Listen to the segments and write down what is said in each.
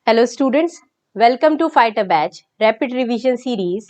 Hello students, welcome to fight a batch rapid revision series.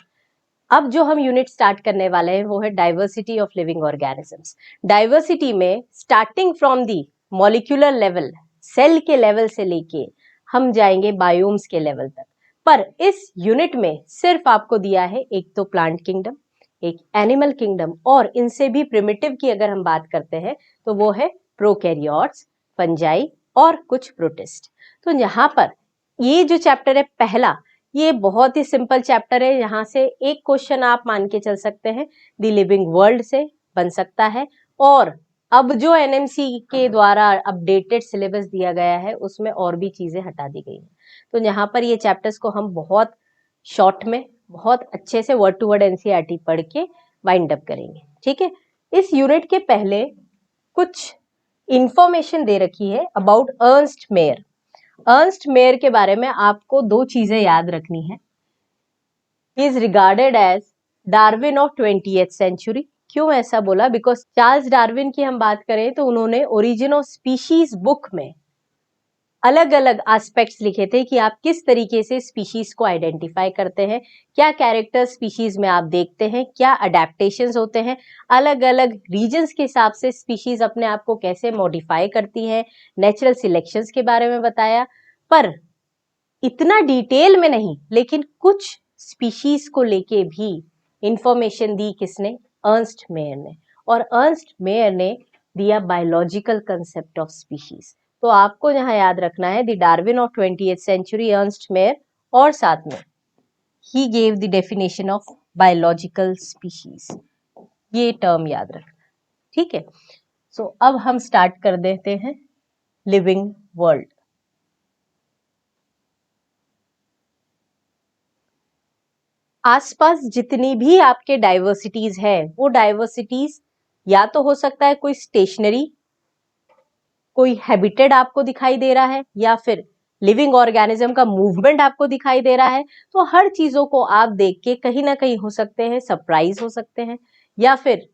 अब जो हम unit start करने वाले हैं वो है diversity of living organisms. Diversity में starting from the molecular level, cell के लेवल से लेके हम जाएंगे बायोम्स के लेवल तक। पर इस यूनिट में सिर्फ आपको दिया है एक तो प्लांट किंगडम, एक एनिमल किंगडम, और इनसे भी प्रिमिटिव की अगर हम बात करते हैं तो वो है प्रोकैरियोट्स, फंजाई और कुछ प्रोटिस्ट। तो यहाँ पर ये जो चैप्टर है पहला, ये बहुत ही सिंपल चैप्टर है। यहाँ से एक क्वेश्चन आप मान के चल सकते हैं द लिविंग वर्ल्ड से बन सकता है, और अब जो एनएमसी के द्वारा अपडेटेड सिलेबस दिया गया है उसमें और भी चीजें हटा दी गई हैं। तो यहाँ पर ये चैप्टर्स को हम बहुत शॉर्ट में बहुत अच्छे से वर्ड टू वर्ड एनसीईआरटी पढ़ के वाइंड अप करेंगे। ठीक है, इस यूनिट के पहले कुछ इंफॉर्मेशन दे रखी है about Ernst Mayr. Ernst Mayr के बारे में आपको दो चीजें याद रखनी है। He is regarded as Darwin of 20th century. क्यों ऐसा बोला? बिकॉज चार्ल्स डार्विन की हम बात करें तो उन्होंने ओरिजिन ऑफ स्पीशीज बुक में अलग अलग एस्पेक्ट्स लिखे थे कि आप किस तरीके से स्पीशीज को आइडेंटिफाई करते हैं, क्या कैरेक्टर स्पीशीज में आप देखते हैं, क्या अडेप्टेशंस होते हैं, अलग अलग रीजन्स के हिसाब से स्पीशीज अपने आप को कैसे मॉडिफाई करती है, नेचुरल सिलेक्शंस के बारे में बताया। पर इतना डिटेल में नहीं, लेकिन कुछ स्पीशीज को लेके भी इंफॉर्मेशन दी किसने? अर्न्स्ट मेयर ने। और अर्न्स्ट मेयर ने दिया बायोलॉजिकल कंसेप्ट ऑफ स्पीशीज। तो आपको यहाँ याद रखना है the Darwin of 20th century Ernst Mayr, और साथ में ही gave the definition of biological species. ये टर्म याद रखना, ठीक है। सो अब हम स्टार्ट कर देते हैं लिविंग वर्ल्ड। आसपास जितनी भी आपके डाइवर्सिटीज है वो डाइवर्सिटीज या तो हो सकता है कोई स्टेशनरी, कोई हैबिटेट आपको दिखाई दे रहा है, या फिर लिविंग ऑर्गेनिज्म का मूवमेंट आपको दिखाई दे रहा है। तो हर चीजों को आप देख के कहीं ना कहीं हो सकते हैं सरप्राइज हो सकते हैं, या फिर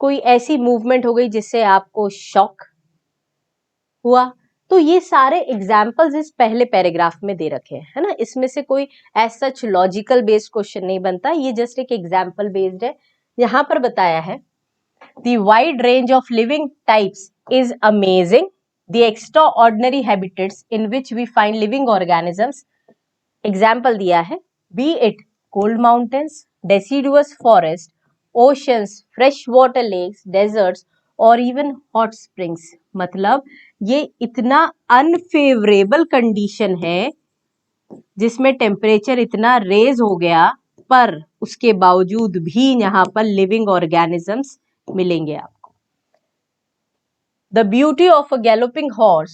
कोई ऐसी मूवमेंट हो गई जिससे आपको शॉक हुआ। तो ये सारे एग्जाम्पल्स इस पहले पैराग्राफ में दे रखे हैं, है ना। इसमें से कोई as such logical based question नहीं बनता, ये जस्ट एक एग्जाम्पल बेस्ड है। यहाँ पर बताया है the wide range of living types is amazing, the extraordinary habitats in which we find living organisms. Example दिया है, be it cold mountains, deciduous forest, oceans, fresh water lakes, deserts और even hot springs. मतलब ये इतना unfavourable condition है जिसमें temperature इतना raise हो गया, पर उसके बावजूद भी यहाँ पर लिविंग ऑर्गेनिजम्स मिलेंगे आपको। The beauty of a galloping horse,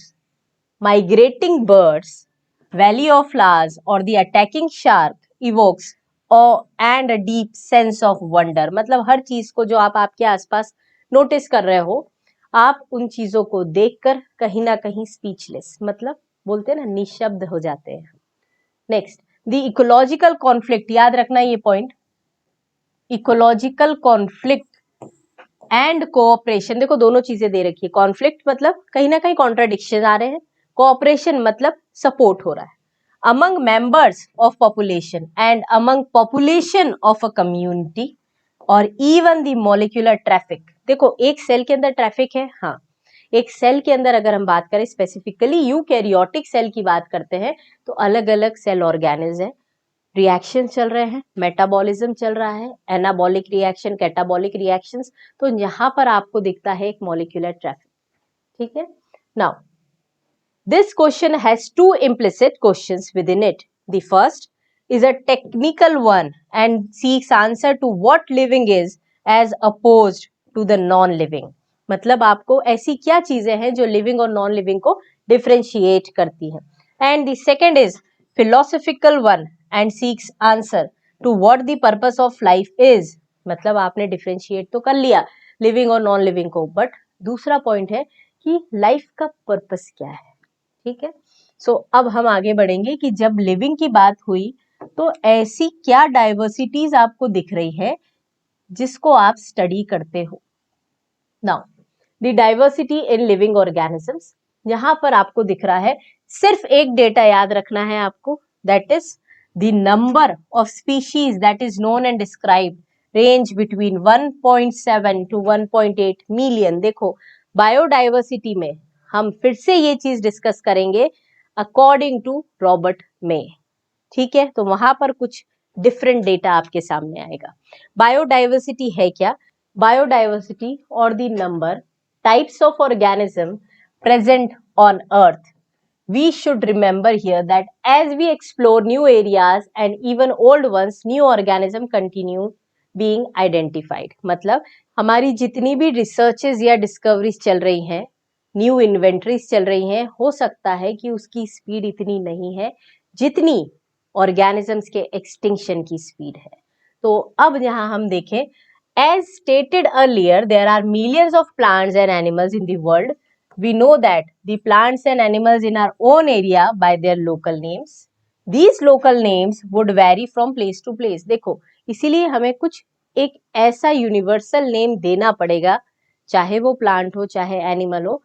migrating birds, valley of flowers or the attacking shark evokes and a deep sense of wonder. मतलब हर चीज को जो आप आपके आसपास नोटिस कर रहे हो, आप उन चीजों को देखकर कहीं ना कहीं स्पीचलेस, मतलब बोलते हैं ना, निशब्द हो जाते हैं। Next, the ecological conflict. याद रखना ये point, ecological conflict and cooperation. देखो दोनों चीजें दे रखी है। कॉन्फ्लिक्ट मतलब कहीं ना कहीं कॉन्ट्राडिक्शन आ रहे हैं, कोऑपरेशन मतलब सपोर्ट हो रहा है among members of population and among population of a community, और इवन द मॉलिक्यूलर ट्रैफिक। देखो एक सेल के अंदर ट्रैफिक है, हाँ। एक सेल के अंदर अगर हम बात करें स्पेसिफिकली यूकैरियोटिक सेल की बात करते हैं, तो अलग अलग सेल ऑर्गेनिज्म है, रिएक्शन चल रहे हैं, मेटाबॉलिज्म चल रहा है, एनाबॉलिक रिएक्शन, कैटाबॉलिक रिएक्शंस। तो यहाँ पर आपको दिखता है एक मॉलिक्यूलर ट्रैफिक, ठीक है। Now this question has two implicit questions within it. The first is a technical one and seeks answer to what living is as opposed to the non-living. मतलब आपको ऐसी क्या चीजें हैं जो लिविंग और नॉन लिविंग को डिफरेंशिएट करती हैं. And the second is philosophical one and seeks answer to what the purpose of life is. मतलब आपने डिफरेंशिएट तो कर लिया लिविंग और नॉन लिविंग को, बट दूसरा पॉइंट है कि लाइफ का पर्पस क्या है. ठीक है. सो अब हम आगे बढ़ेंगे कि जब लिविंग की बात हुई तो ऐसी क्या डाइवर्सिटीज आपको दिख रही है जिसको आप स्टडी करते हो. Now the diversity in living organisms, यहां पर आपको दिख रहा है सिर्फ एक डेटा याद रखना है आपको, that is the number of species that is known and described range between 1.7 to 1.8 million. देखो बायोडाइवर्सिटी में हम फिर से ये चीज डिस्कस करेंगे अकॉर्डिंग टू रॉबर्ट मे, ठीक है। तो वहां पर कुछ डिफरेंट डेटा आपके सामने आएगा। बायोडाइवर्सिटी है क्या? बायोडाइवर्सिटी और the number types of organism present on earth. We should remember here that as we explore new areas and even old ones, new organisms continue being identified. मतलब हमारी जितनी भी रिसर्चेज या डिस्कवरीज चल रही हैं, न्यू इन्वेंटरीज चल रही हैं, हो सकता है कि उसकी स्पीड इतनी नहीं है जितनी ऑर्गेनिजम्स के एक्सटिंक्शन की स्पीड है। तो अब यहाँ हम देखें, as stated earlier, there are millions of plants and animals in the world. We know that the plants and animals in our own area by their local names. These local names would vary from place to place. देखो इसीलिए हमें कुछ एक ऐसा universal name देना पड़ेगा, चाहे वो प्लांट हो चाहे एनिमल हो,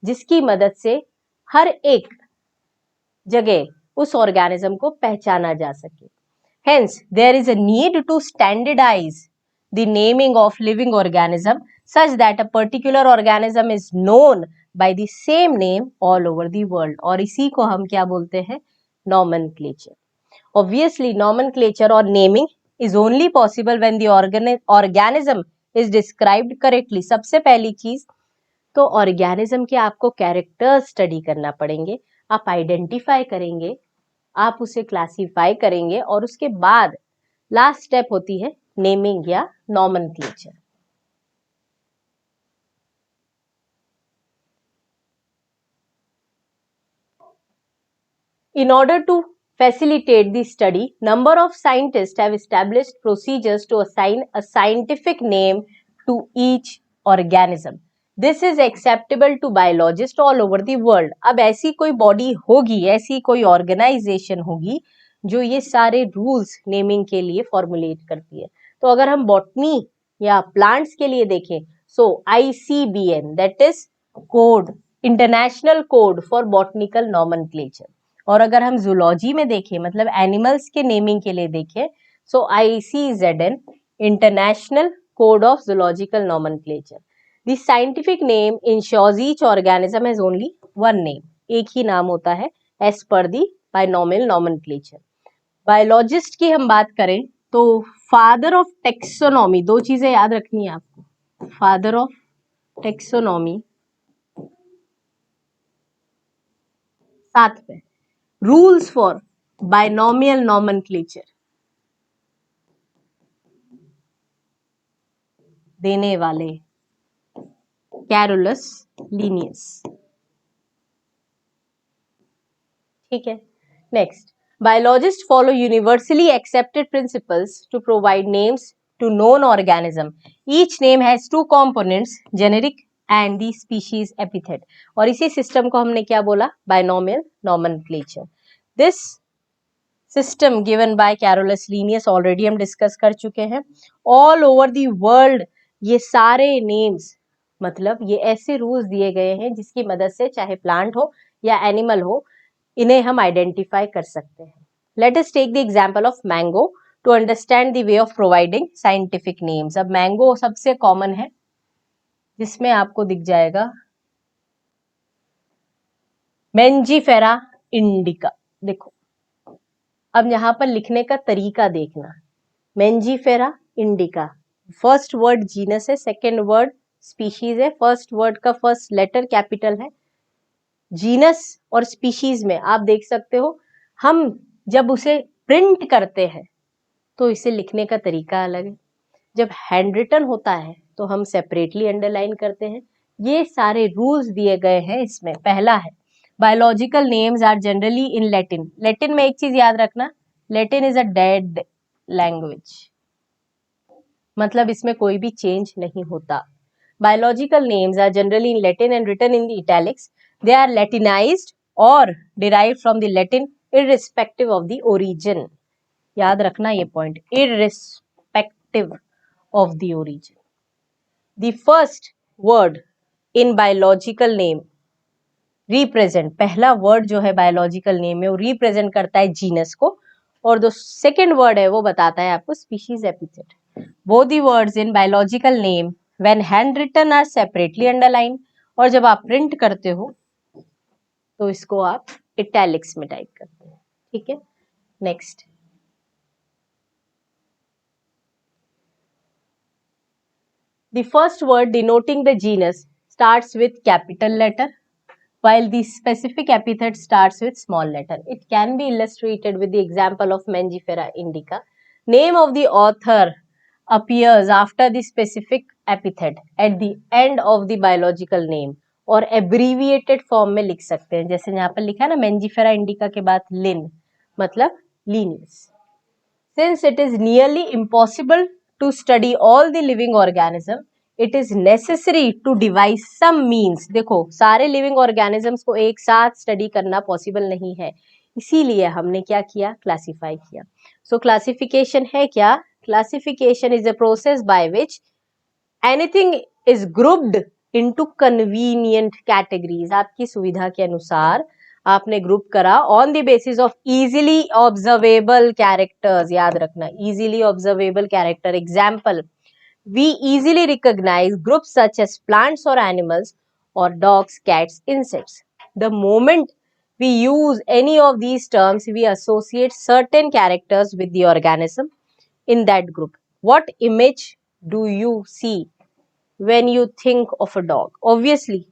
जिसकी मदद से हर एक जगह उस ऑर्गेनिज्म को पहचाना जा सके। Hence, there is a need to standardize the naming of living organism such that a particular organism is known by the same name all over the world. और इसी को हम क्या बोलते हैं? Nomenclature. Obviously, nomenclature or naming is only possible when the organism is described correctly. सबसे पहली चीज तो ऑर्गेनिज्म के आपको कैरेक्टर स्टडी करना पड़ेंगे, आप आइडेंटिफाई करेंगे, आप उसे क्लासिफाई करेंगे और उसके बाद लास्ट स्टेप होती है नेमिंग या nomenclature. In order to facilitate the study, number of scientists have established procedures to assign a scientific name to each organism. This is acceptable to biologists all over the world. अब ऐसी कोई body होगी, ऐसी कोई organisation होगी जो ये सारे रूल्स नेमिंग के लिए फॉर्मुलेट करती है। तो अगर हम बॉटनी या प्लांट्स के लिए देखें, सो ICBN that is code, international code for botanical nomenclature. और अगर हम जूलॉजी में देखें, मतलब एनिमल्स के नेमिंग के लिए देखें, so ICZN international code of zoological nomenclature. The scientific name ensures each organism has only one name, एक ही नाम होता है एज पर दी बायनॉमियल नॉमेनक्लेचर। बायोलॉजिस्ट की हम बात करें तो फादर ऑफ टेक्सोनॉमी, दो चीजें याद रखनी है आपको, फादर ऑफ टेक्सोनॉमी, साथ में रूल्स फॉर बायनॉमियल नॉमेनक्लेचर देने वाले कैरोलस लीनियस। ठीक है, next, biologists follow universally accepted principles to provide names to known organism. Each name has two components, generic and the species epithet. और इसी system को हमने क्या बोला? Binomial nomenclature. This system given by Carolus Linnaeus already हम discuss कर चुके हैं। All over the world ये सारे names, मतलब ये ऐसे रूल्स दिए गए हैं जिसकी मदद से चाहे प्लांट हो या एनिमल हो, इन्हें हम आइडेंटिफाई कर सकते हैं। Let us take the example of mango to understand the way of providing scientific names. अब मैंगो सबसे कॉमन है, जिसमें आपको दिख जाएगा मेंजीफेरा इंडिका। देखो अब यहाँ पर लिखने का तरीका देखना, Mangifera indica, first word genus है, सेकेंड वर्ड स्पीशीज है, फर्स्ट वर्ड का फर्स्ट लेटर कैपिटल है। जीनस और स्पीशीज में आप देख सकते हो, हम जब उसे प्रिंट करते हैं तो इसे लिखने का तरीका अलग है, जब हैंड रिटन होता है तो हम सेपरेटली अंडरलाइन करते हैं। ये सारे रूल्स दिए गए हैं इसमें। पहला है biological names are generally in Latin. Latin में एक चीज याद रखना, Latin is a dead language, मतलब इसमें कोई भी चेंज नहीं होता। Biological names are generally in Latin and written in the italics. They are Latinized or derived from the Latin irrespective of the origin. याद रखना ये point, irrespective of the origin. The first word in biological name represent, पहला word जो है biological name में वो represent करता है जीनस को, और जो सेकेंड वर्ड है वो बताता है आपको species epithet. Both the words in biological name when hand written are separately underline, और जब आप प्रिंट करते हो तो इसको आप इटैलिक्स में टाइप करते हैं. ठीक है, next. The first word denoting the genus starts with capital letter, while the specific epithet starts with small letter. It can be illustrated with the example of Mangifera indica. Name of the author appears after the specific epithet at the end of the biological name, और abbreviated form में लिख सकते हैं. जैसे यहाँ पर लिखा है ना, Mangifera indica के बाद लिन, मतलब Linnaeus. Since it is nearly impossible to study all the living organism, it is necessary to devise some means. देखो, सारे living organisms को एक साथ study करना possible नहीं है, इसीलिए हमने क्या किया, classify किया. So classification है क्या? Classification is a process by which anything is grouped into convenient categories. आपकी सुविधा के अनुसार आपने ग्रुप करा on the basis of easily observable characters. याद रखना, easily observable character. Example, we easily recognise groups such as plants और animals, और dogs, cats, insects. The moment we use any of these terms, we associate certain characters with the organism in that group. What image do you see when you think of a dog? Obviously,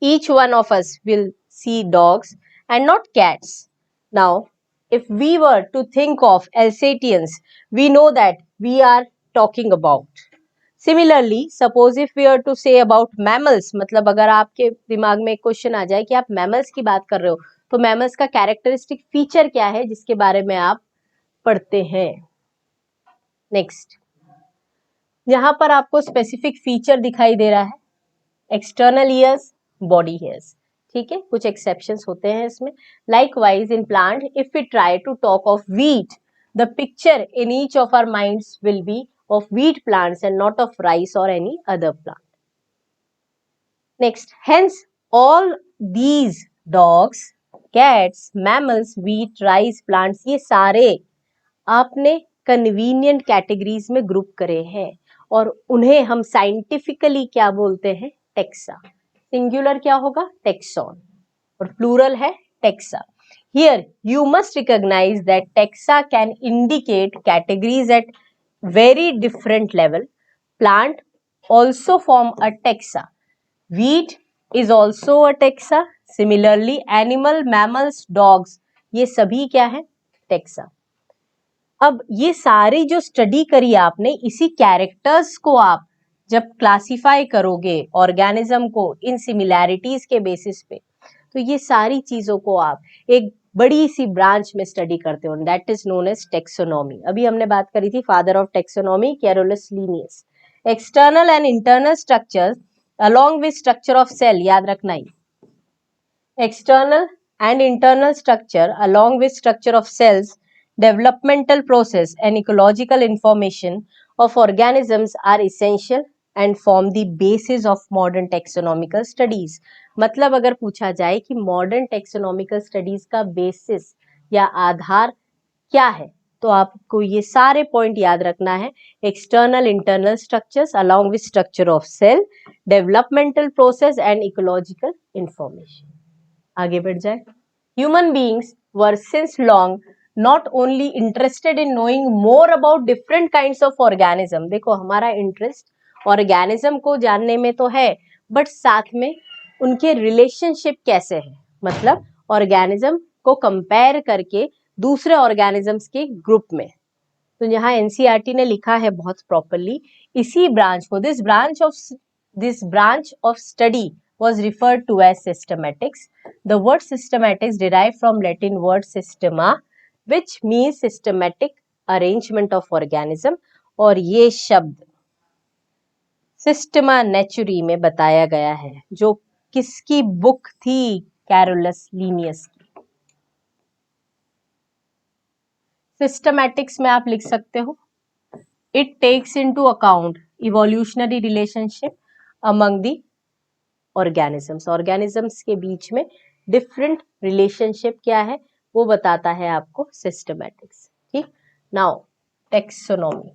each one of us will see dogs and not cats. Now, if we were to think of Alsatians, we know that we are talking about. Similarly, suppose if we are to say about mammals, मतलब अगर आपके दिमाग में एक question आ जाए कि आप mammals की बात कर रहे हो, तो mammals का कैरेक्टरिस्टिक फीचर क्या है जिसके बारे में आप पढ़ते हैं. नेक्स्ट, यहाँ पर आपको स्पेसिफिक फीचर दिखाई दे रहा है, एक्सटर्नल ईयर्स, बॉडी हेयर्स. ठीक है, कुछ एक्सेप्शंस होते हैं इसमें. Likewise in plant, if we try to talk of wheat, the picture in each of our minds will be of wheat plants and not of rice or any other plant. Next, hence all these dogs, cats, mammals, wheat, rice, plants, ये सारे आपने convenient categories में group करे हैं, और उन्हें हम scientifically क्या बोलते हैं, टेक्सा. सिंगुलर क्या होगा, टेक्सॉन, और प्लूरल है taxa. Here you must recognize that taxa can indicate categories at very different level. Plant also form a taxa. Wheat is also a taxa. Similarly, animal, mammals, dogs, ये सभी क्या है, taxa. अब ये सारी जो स्टडी करी आपने, इसी कैरेक्टर्स को आप जब क्लासिफाई करोगे ऑर्गेनिज्म को इन सिमिलैरिटीज के बेसिस पे, तो ये सारी चीजों को आप एक बड़ी सी ब्रांच में स्टडी करते हो, that is known as taxonomy. अभी हमने बात करी थी father of taxonomy, Carolus Linnaeus. External and internal structures along with structure of cell, याद रखना ही, external and internal structure along with structure of cells, developmental process and ecological information of organisms are essential and form the basis of modern taxonomical studies. मतलब अगर पूछा जाए कि modern taxonomical studies का basis या आधार क्या है, तो आपको ये सारे पॉइंट याद रखना है. External internal structures along with structure of cell, developmental process and ecological information. आगे बढ़ जाए. Human beings were since long not only interested in knowing more about different kinds of organism. देखो, हमारा इंटरेस्ट ऑर्गेनिज्म को जानने में तो है, बट साथ में उनके रिलेशनशिप कैसे है, मतलब ऑर्गेनिज्म को कंपेयर करके दूसरे ऑर्गेनिजम्स के ग्रुप में. तो यहाँ एनसीईआरटी ने लिखा है बहुत प्रॉपरली, इसी ब्रांच को, this branch of study was referred to as systematics. The word systematics derived from Latin word systema, which means systematic arrangement of organism, और ये शब्द सिस्टमा नेचुरी में बताया गया है, जो किसकी बुक थी, कैरोलस लीनियस की. सिस्टमैटिक्स में आप लिख सकते हो, it takes into account evolutionary relationship among the organisms. Organisms के बीच में डिफरेंट रिलेशनशिप क्या है वो बताता है आपको सिस्टमैटिक्स। ठीक, नाउ टेक्सोनॉमी,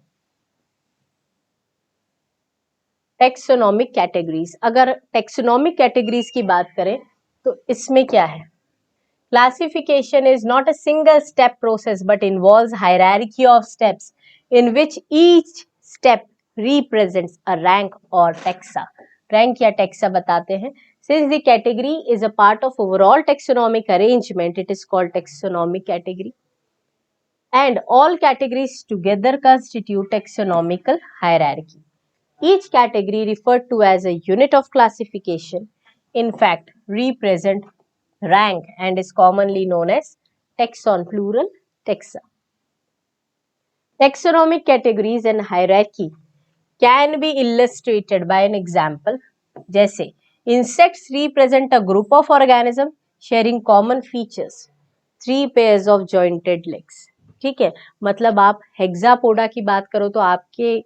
टेक्सोनॉमिक कैटेगरीज। अगर टेक्सोनॉमिक कैटेगरीज की बात करें तो इसमें क्या है, classification is not a single step process but involves hierarchy of steps in which each step represents a rank or taxa. Rank या taxa बताते हैं। Since the category is a part of overall taxonomic arrangement, it is called taxonomic category. And all categories together constitute taxonomical hierarchy. Each category referred to as a unit of classification, in fact, represent rank and is commonly known as taxon, plural taxa. Taxonomic categories and hierarchy can be illustrated by an example. जैसे insects represent a group of organisms sharing common features, 3 pairs of jointed legs. ठीक है, मतलब आप Hexapoda की बात करो तो आपके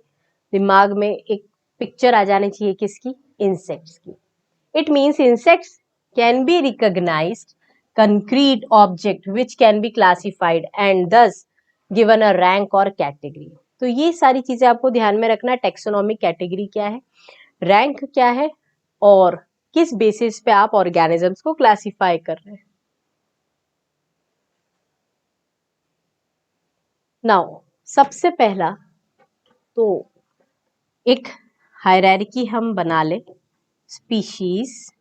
दिमाग में एक पिक्चर आ जानी चाहिए किसकी, इंसेक्ट्स की। It means insects can be recognized concrete object which can be classified and thus given a rank or category. तो ये सारी चीजें आपको ध्यान में रखना। टेक्सोनॉमिक कैटेगरी क्या है, रैंक क्या है और किस बेसिस पे आप ऑर्गेनिजम्स को क्लासिफाई कर रहे हैं। नाउ सबसे पहला तो एक हायरार्की हम बना ले, species,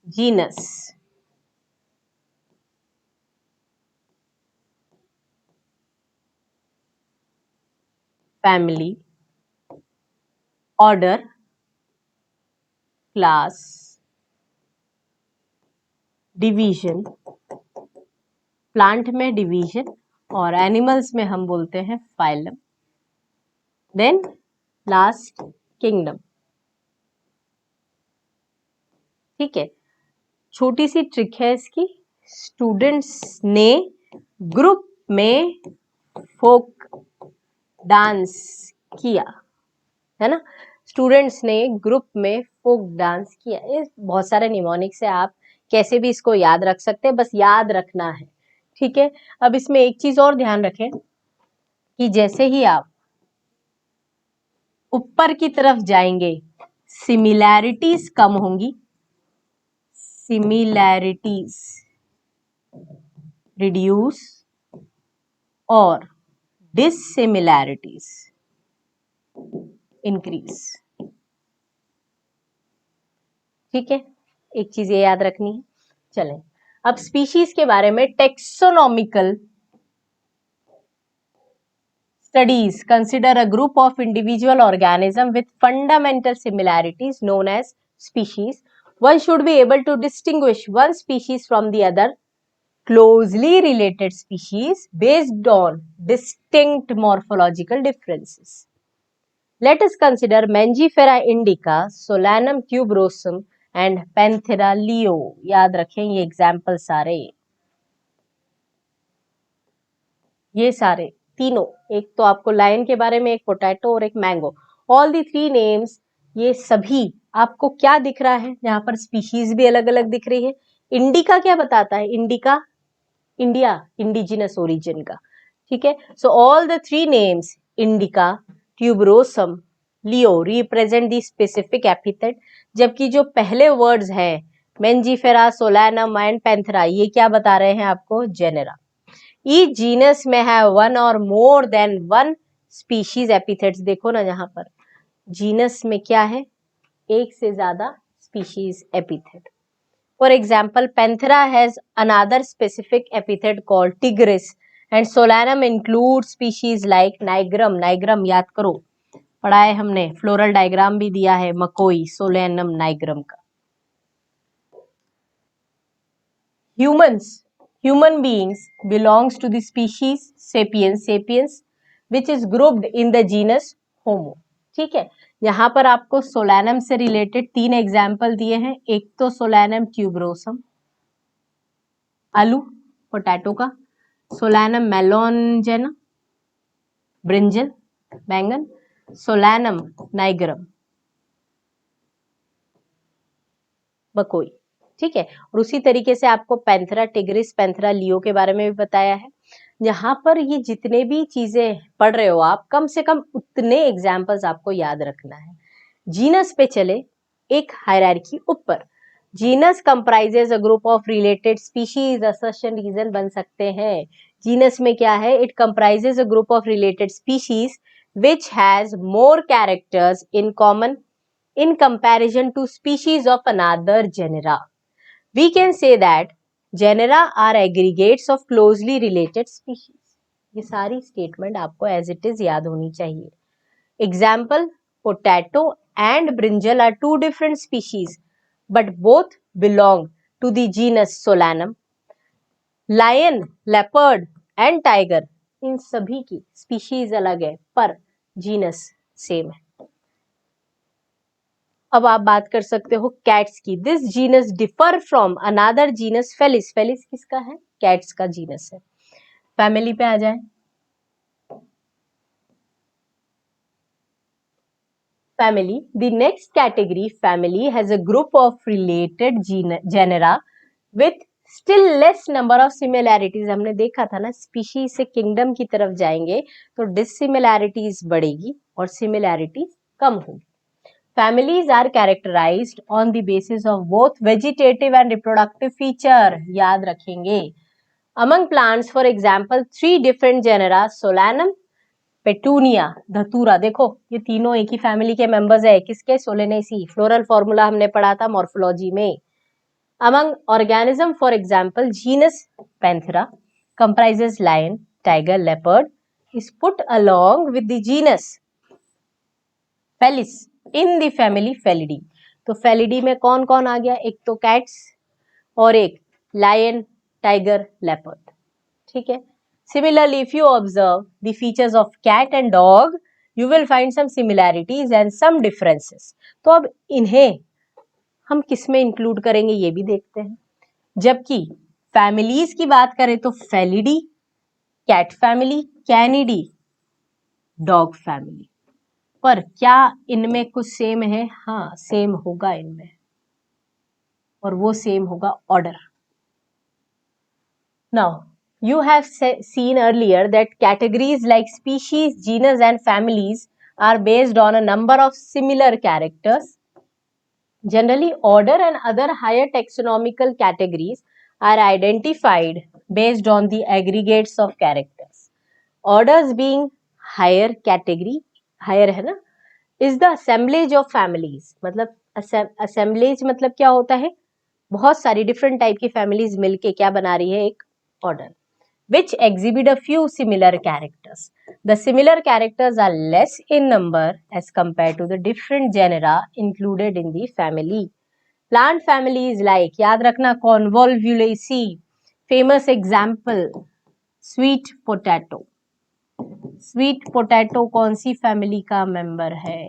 genus, family, order, class, division, plant में डिवीजन और एनिमल्स में हम बोलते हैं फाइलम, देन लास्ट किंगडम। ठीक है, छोटी सी ट्रिक है इसकी, स्टूडेंट्स ने ग्रुप में फोक डांस किया, है ना, स्टूडेंट्स ने ग्रुप में फोक डांस किया। ये बहुत सारे निमोनिक्स है, आप कैसे भी इसको याद रख सकते हैं, बस याद रखना है। ठीक है, अब इसमें एक चीज और ध्यान रखें कि जैसे ही आप ऊपर की तरफ जाएंगे सिमिलैरिटीज कम होंगी, सिमिलैरिटीज रिड्यूस और डिसिमिलैरिटीज इंक्रीज। ठीक है, एक चीज ये याद रखनी है। चलें अब स्पीशीज के बारे में। Taxonomical studies consider a group of individual organism with fundamental similarities known as species. One should be able to distinguish one species from the other closely related species based on distinct morphological differences. Let us consider Mangifera indica, Solanum tuberosum and Panthera leo. याद रखें ये example सारे, ये सारे तीनों, एक तो आपको लायन के बारे में, एक पोटैटो और एक मैंगो, ऑल दी 3 नेम्स, ये सभी आपको क्या दिख रहा है, यहाँ पर स्पीशीज भी अलग अलग दिख रही है। इंडिका क्या बताता है, इंडिका इंडिया, इंडिजिनस ओरिजिन का। ठीक है, so all the 3 names indica, tuberosum, Leo represent the specific epithet, जबकि जो पहले वर्ड्स हैं मेंजीफेरा, सोलैनम एंड पैंथेरा, ये क्या बता रहे हैं आपको, genera. Each genus may have one or more than one species epithets. देखो ना यहाँ पर जीनस में क्या है, एक से ज्यादा species epithet. For example, Panthera has another specific epithet called tigris and Solanum includes species like nigrum. nigrum याद करो, पढ़ा है हमने, फ्लोरल डायग्राम भी दिया है मकोई, Solanum nigrum का। Human beings belongs to the species sapiens which is grouped in the genus Homo. ठीक है, यहाँ पर आपको सोलैनम से रिलेटेड 3 एग्जाम्पल दिए हैं। एक तो सोलैनम ट्यूबरोसम, आलू पोटैटो का, सोलैनम मेलोनजेना, ब्रिंजल बैंगन, सोलैनम नाइग्रम मकोई, ठीक है। और उसी तरीके से आपको पैंथेरा टिग्रिस, पैंथेरा लियो के बारे में भी बताया है। यहाँ पर ये जितने भी चीजें पढ़ रहे हो आप, कम से कम उतने एग्जाम्पल्स आपको याद रखना है। जीनस पे चले, एक हायरार्की ऊपर। Genus comprises a group of related species, assertion reason बन सकते हैं। जीनस में क्या है? It comprises a group of related species which has more characters in common in comparison to species of another genera. We can say that genera are aggregates of closely related species. ये सारी statement आपको as it is याद होनी चाहिए। Example, potato and brinjal are two different species but both belong to the genus Solanum. Lion, leopard and tiger, इन सभी की species अलग है पर जीनस सेम है। अब आप बात कर सकते हो कैट्स की। This genus differ from another genus Felis. Felis किसका है? कैट्स का जीनस है। फैमिली पे आ जाए, family, the next category, family, has a group of related genera with still less number of similarities. हमने देखा था ना, स्पीशीज से किंगडम की तरफ जाएंगे तो डिसिमिलैरिटीज बढ़ेगी और सिमिलैरिटीज कम होगी। Families are characterized on the basis of both vegetative and reproductive feature. याद रखेंगे। Among plants, for example, 3 different genera, Solanum, petunia, धतूरा, देखो ये तीनों एक ही फैमिली के मेंबर्स है। किसके? सोलेनेसी। फ्लोरल फॉर्मूला हमने पढ़ा था मॉर्फोलॉजी में। Among organism, for example, genus Panthera comprises lion, tiger, leopard is put along with the genus Felis in the family Felidae. तो फेलिडी में कौन कौन आ गया? एक तो कैट्स और एक लायन, टाइगर, लेपर्ड, ठीक है। Similarly, if you observe the features of cat and dog, you will find some similarities and some differences. तो अब इन्हें हम किस में इंक्लूड करेंगे ये भी देखते हैं। जबकि फैमिलीज की बात करें तो Felidae, cat family, Canidae, dog family. पर क्या इनमें कुछ सेम है? हाँ, सेम होगा इनमें, और वो सेम होगा order. Now you have seen earlier that categories like species, genus and families are based on a number of similar characters. Generally, order and other higher taxonomical categories are identified based on the aggregates of characters. Orders being higher category, higher है ना, is the assemblage of families. मतलब assemblage मतलब क्या होता है? बहुत सारी different type की families मिलके क्या बना रही है? एक order which exhibit a few similar characters. The similar characters are less in number as compared to the different genera included in the family. Plant families like, याद रखना, Convolvulaceae, famous example, sweet potato. Sweet potato कौन सी family का member है?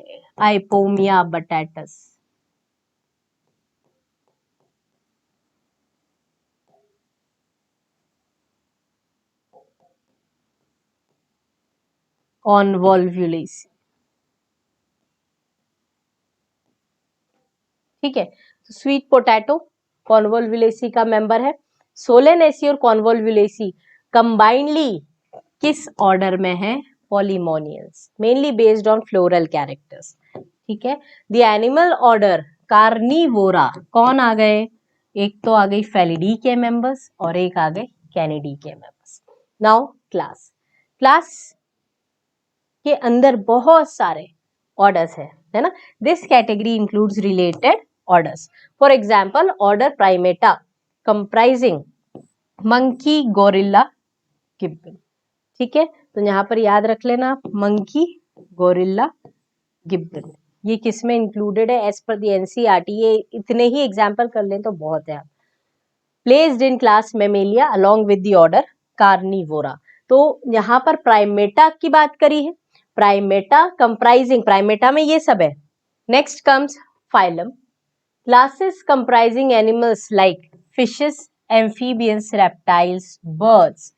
Ipomia batatas. Convolvulaceae, ठीक है। तो sweet potato कॉन्वोल्वुलेसी का member है। सोलेनेसी और कॉन्वोल्वुलेसी कंबाइनली किस ऑर्डर में है? Polemoniales, mainly based on floral characters, ठीक है। द एनिमल ऑर्डर कार्निवोरा, कौन आ गए? एक तो आ गई फेलिडी के मेंबर्स और एक आ गए कैनिडी के मेंबर्स। नाउ क्लास, क्लास के अंदर बहुत सारे ऑर्डर्स है ना। This category includes related orders. For example, order Primata comprising monkey, gorilla, Gibbon, ठीक है। तो यहाँ पर याद रख लेना आप, मंकी, गोरिल्ला, गिब्बन, ये किस में इंक्लूडेड है एज पर द एनसीईआरटी। ये इतने ही एग्जाम्पल कर लें तो बहुत है। Placed in class Mammalia along with the order Carnivora. तो यहाँ पर प्राइमेटा की बात करी है। प्राइमेटा कंप्राइजिंग, प्राइमेटा में ये सब है। Next comes phylum, classes comprising animals like fishes, amphibians, reptiles, birds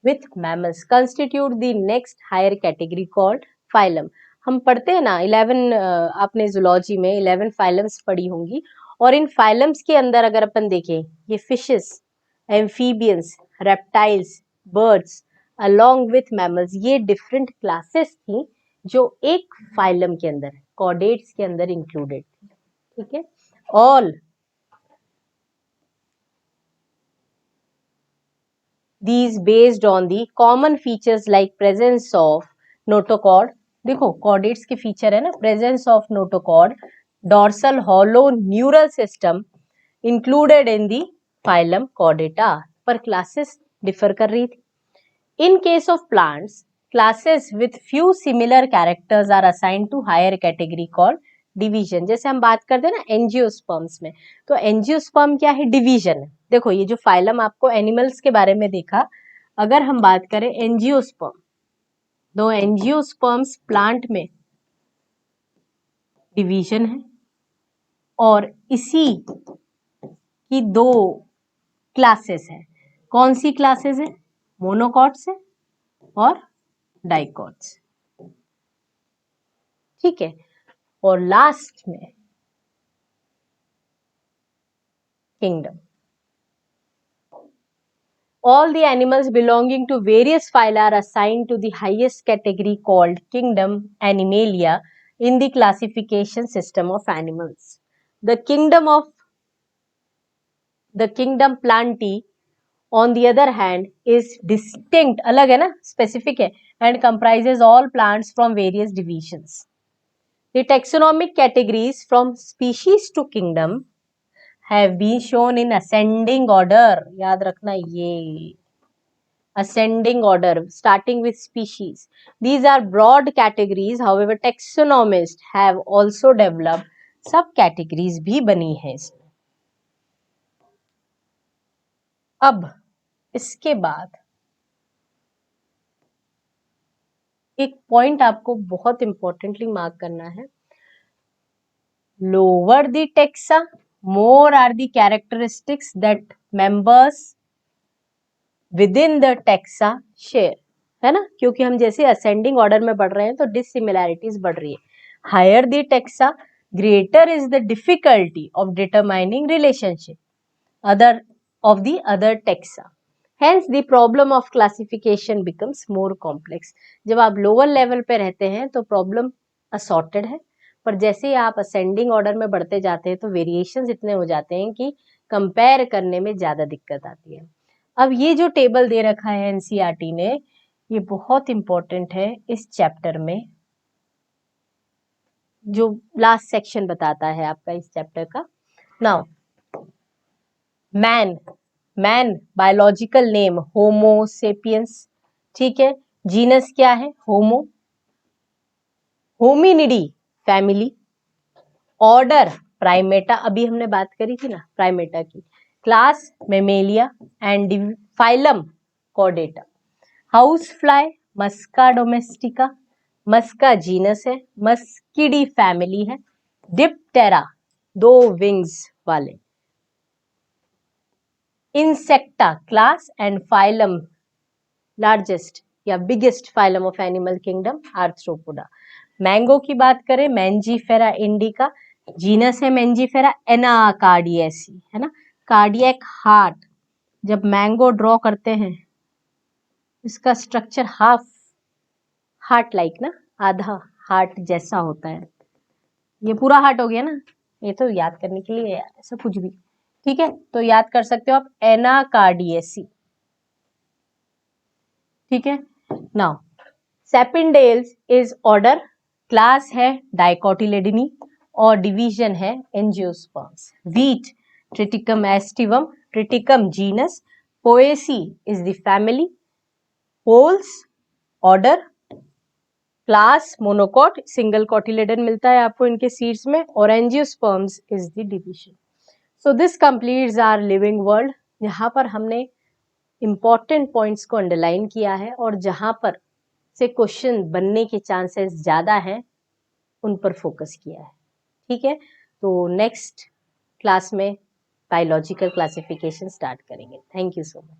with mammals constitute the next higher category called phylum. हम पढ़ते हैं ना 11, आपने जूलॉजी में 11 फाइलम्स पढ़ी होंगी और इन फाइलम्स के अंदर अगर अपन देखें, ये fishes, amphibians, reptiles, birds along with mammals, ये डिफरेंट क्लासेस थी जो एक फाइलम के अंदर, कॉर्डेट्स के अंदर इंक्लूडेड थी। ठीक है, all these based on the common features like presence of notochord, देखो कॉर्डेट्स के फीचर है ना, presence of notochord, dorsal hollow neural system included in the phylum Chordata, पर क्लासेस डिफर कर रही थी। In case of plants, classes with few similar characters are assigned to higher category called division. जैसे हम बात करते हैं ना एंजियोस्पर्म्स में, तो एंजियोस्पर्म क्या है, डिवीजन है। देखो ये जो फाइलम आपको एनिमल्स के बारे में देखा, अगर हम बात करें एंजियोस्पर्म, दो एंजियोस्पर्म्स प्लांट में डिवीजन है, और इसी की दो क्लासेस है। कौन सी क्लासेस है, मोनोकॉट्स है और डाइकॉट्स। ठीक है, और लास्ट में kingdom. All the animals belonging to various phyla are assigned to the highest category called kingdom Animalia in the classification system of animals. The kingdom Plantae on the other hand is distinct, अलग है ना, specific है, and comprises all plants from various divisions. The taxonomic categories from species to kingdom have been shown in ascending order. याद रखना ये ascending order, starting with species. These are broad categories, however taxonomists have also developed subcategories भी बनी है इसमें। अब इसके बाद एक पॉइंट आपको बहुत इंपॉर्टेंटली मार्क करना है, lower the taxa, more are the characteristics that members within the taxa share, है ना, क्योंकि हम जैसे असेंडिंग ऑर्डर में बढ़ रहे हैं तो डिसिमिलैरिटीज बढ़ रही है। Higher the taxa, greater is the difficulty of determining relationship other of the other taxa, hence the problem of classification becomes more complex. जब आप लोअर लेवल पे रहते हैं तो प्रॉब्लम असॉर्टेड है, पर जैसे ही आप असेंडिंग ऑर्डर में बढ़ते जाते हैं तो वेरिएशंस इतने हो जाते हैं कि कंपेयर करने में ज्यादा दिक्कत आती है। अब ये जो टेबल दे रखा है एनसीईआरटी ने, ये बहुत इंपॉर्टेंट है इस चैप्टर में, जो लास्ट सेक्शन बताता है आपका इस चैप्टर का। Now man biological name Homo sapiens, ठीक है, जीनस क्या है, Homo, Hominidae family, order Primata, अभी हमने बात करी थी ना प्राइमेटा की, class Mammalia and phylum Chordata, house fly Musca domestica, Musca genus है, मस्किडी फैमिली है, डिप्टेरा दो विंग्स वाले, Insecta class and phylum largest या biggest phylum of animal kingdom Arthropoda. Mango की बात करें, मैंजीफेरा इंडिका, जीनस है मैंजीफेरा, एनाकार्डियेसी, है ना, कार्डियक हार्ट, जब मैंगो ड्रॉ करते हैं इसका स्ट्रक्चर हाफ हार्ट लाइक ना, आधा हार्ट जैसा होता है। ये पूरा हार्ट हो गया ना, ये तो याद करने के लिए यार ऐसा कुछ भी, ठीक है, तो याद कर सकते हो आप एनाकार्डियेसी। ठीक है, now Sapindales is order, class है डाइकोटिलेडनी और डिवीजन है angiosperms. Wheat Triticum aestivum, Triticum genus, Poaceae is the family, Poales order, class monocot, single cotyledon मिलता है आपको इनके सीड्स में, और angiosperms is the division. So this completes our living world. यहाँ पर हमने इंपॉर्टेंट पॉइंट्स को अंडरलाइन किया है और जहां पर से क्वेश्चन बनने के चांसेस ज्यादा हैं उन पर फोकस किया है। ठीक है, तो नेक्स्ट क्लास में बायोलॉजिकल क्लासिफिकेशन स्टार्ट करेंगे। Thank you so much.